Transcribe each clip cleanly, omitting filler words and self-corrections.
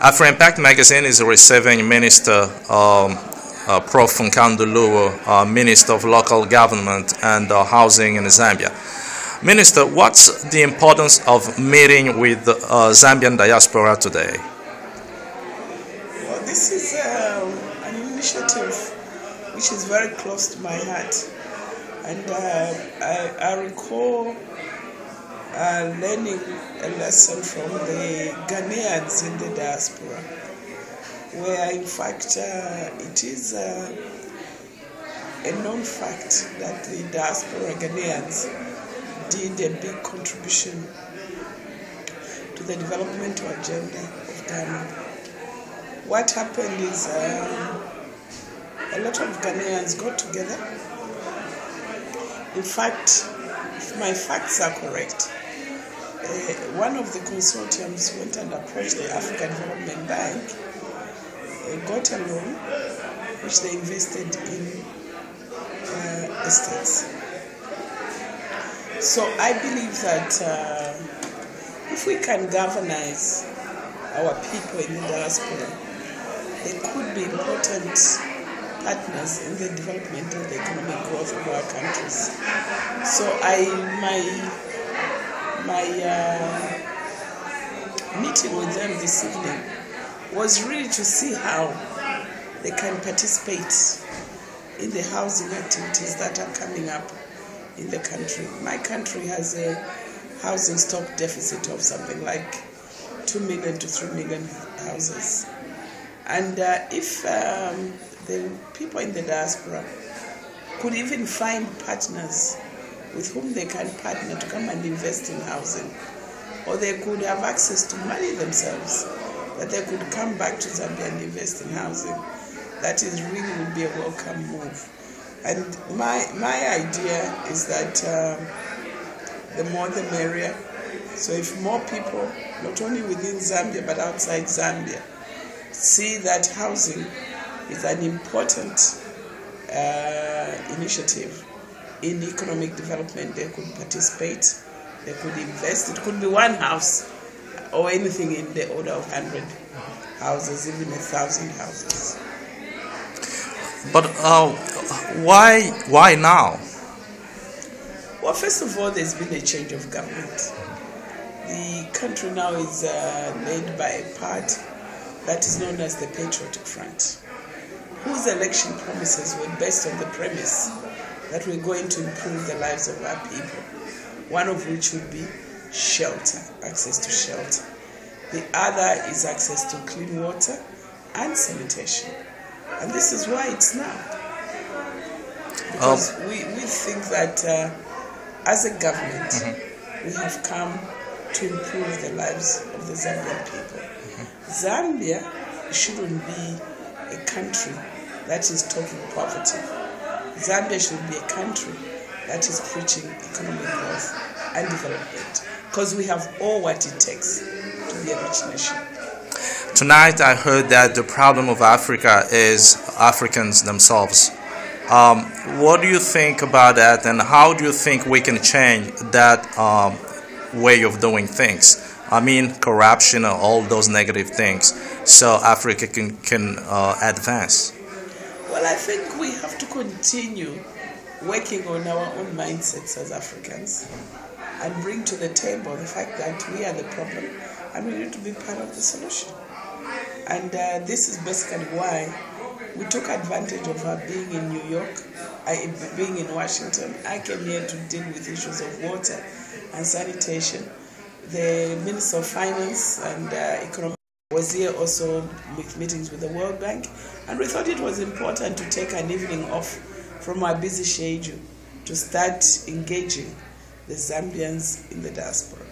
Afro-Impact magazine is receiving Minister Prof. Nkandu Luo, Minister of Local Government and Housing in Zambia. Minister, what's the importance of meeting with the Zambian diaspora today? Well, this is an initiative which is very close to my heart. And I recall learning a lesson from the Ghanaians in the diaspora, where in fact it is a known fact that the diaspora Ghanaians did a big contribution to the developmental agenda of Ghana. What happened is a lot of Ghanaians got together. In fact, if my facts are correct, one of the consortiums went and approached the African Development Bank, got a loan which they invested in estates. So I believe that if we can galvanize our people in the diaspora, they could be important partners in the development of the economic growth of our countries. So my meeting with them this evening was really to see how they can participate in the housing activities that are coming up in the country. My country has a housing stock deficit of something like 2 million to 3 million houses. And if the people in the diaspora could even find partners with whom they can partner to come and invest in housing, or they could have access to money themselves, that they could come back to Zambia and invest in housing, that is really would be a welcome move. And my idea is that the more the merrier. So if more people, not only within Zambia but outside Zambia, see that housing is an important initiative in economic development, they could participate, they could invest. It could be one house or anything in the order of 100 houses, even 1,000 houses. But why now? Well, first of all, there's been a change of government. The country now is led by a party that is known as the Patriotic Front, whose election promises were based on the premise that we're going to improve the lives of our people, one of which would be shelter, access to shelter. The other is access to clean water and sanitation. And this is why it's now. Because we think that as a government, we have come to improve the lives of the Zambian people. Zambia shouldn't be a country that is talking poverty. Zambia should be a country that is preaching economic growth and development, because we have all what it takes to be a rich nation. Tonight I heard that the problem of Africa is Africans themselves. What do you think about that, and how do you think we can change that way of doing things? I mean, corruption and all those negative things, so Africa can advance. Well, I think we have to continue working on our own mindsets as Africans and bring to the table the fact that we are the problem and we need to be part of the solution. And this is basically why we took advantage of her being in New York, being in Washington. I came here to deal with issues of water and sanitation. The Minister of Finance and Economic was here also with meetings with the World Bank, and we thought it was important to take an evening off from our busy schedule to start engaging the Zambians in the diaspora.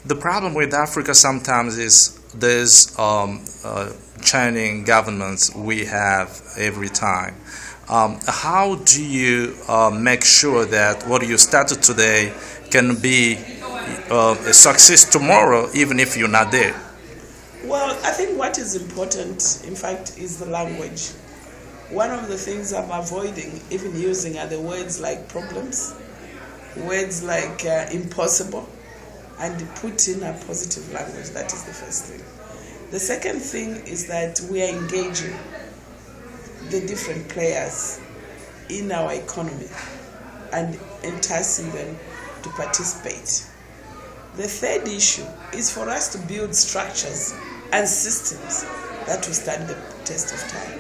The problem with Africa sometimes is there's changing governments we have every time. How do you make sure that what you started today can be a success tomorrow, even if you're not there? Well, I think what is important, in fact, is the language. One of the things I'm avoiding even using are the words like problems, words like impossible, and put in a positive language. That is the first thing. The second thing is that we are engaging the different players in our economy and enticing them to participate. The third issue is for us to build structures and systems that will stand the test of time.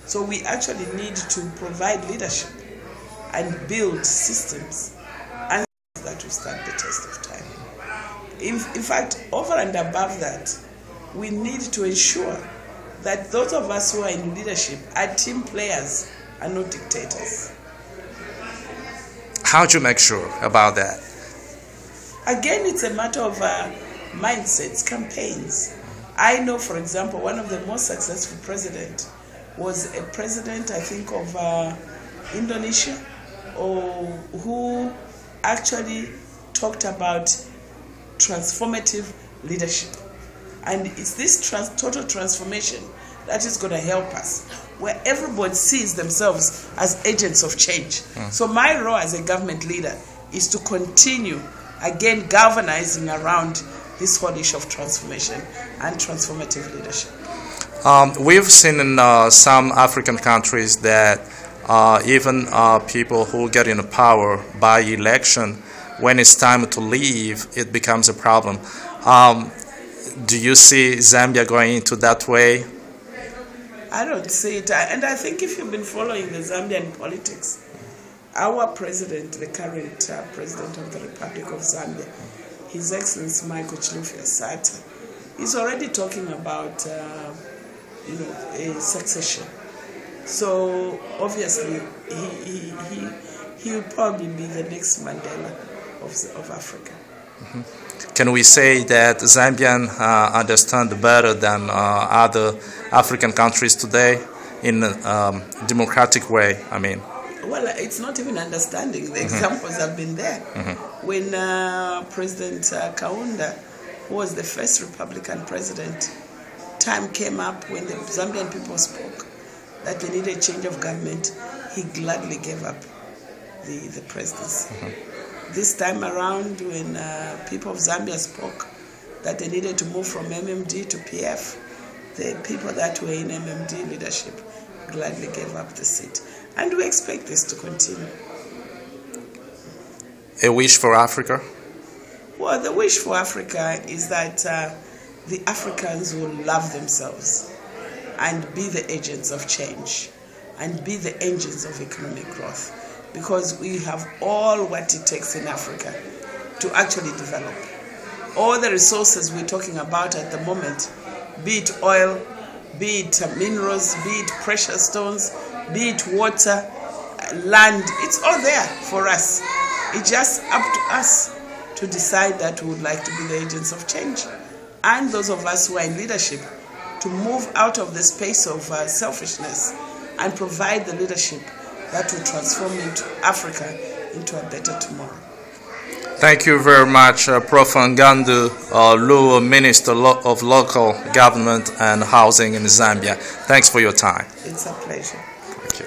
So we actually need to provide leadership and build systems and that will stand the test of time. In fact, over and above that, we need to ensure that those of us who are in leadership are team players and not dictators. How do you make sure about that? Again, it's a matter of mindsets, campaigns. I know, for example, one of the most successful presidents was a president, I think, of Indonesia, who actually talked about transformative leadership. And it's this total transformation that is going to help us, where everybody sees themselves as agents of change. So my role as a government leader is to continue, again, galvanizing around this whole issue of transformation and transformative leadership. We've seen in some African countries that even people who get into power by election, when it's time to leave, it becomes a problem. Do you see Zambia going into that way? I don't see it. And I think if you've been following the Zambian politics, our president, the current president of the Republic of Zambia, His Excellency Michael Chilufya Sata, is already talking about a succession. So obviously he will probably be the next Mandela of Africa. Mm-hmm. Can we say that Zambians understand better than other African countries today in a democratic way? I mean, well, it's not even understanding. The examples have been there. When President Kaunda, who was the first Republican president, time came up when the Zambian people spoke that they needed a change of government, he gladly gave up the presidency. This time around, when people of Zambia spoke that they needed to move from MMD to PF, the people that were in MMD leadership gladly gave up the seat. And we expect this to continue. A wish for Africa? Well, the wish for Africa is that the Africans will love themselves and be the agents of change and be the engines of economic growth, because we have all what it takes in Africa to actually develop. All the resources we're talking about at the moment, be it oil, be it minerals, be it precious stones, be it water, land, it's all there for us. It's just up to us to decide that we would like to be the agents of change. And those of us who are in leadership to move out of the space of selfishness and provide the leadership that will transform into Africa into a better tomorrow. Thank you very much, Prof. Nkandu Luo, Minister of Local Government and Housing in Zambia. Thanks for your time. It's a pleasure. Thank you.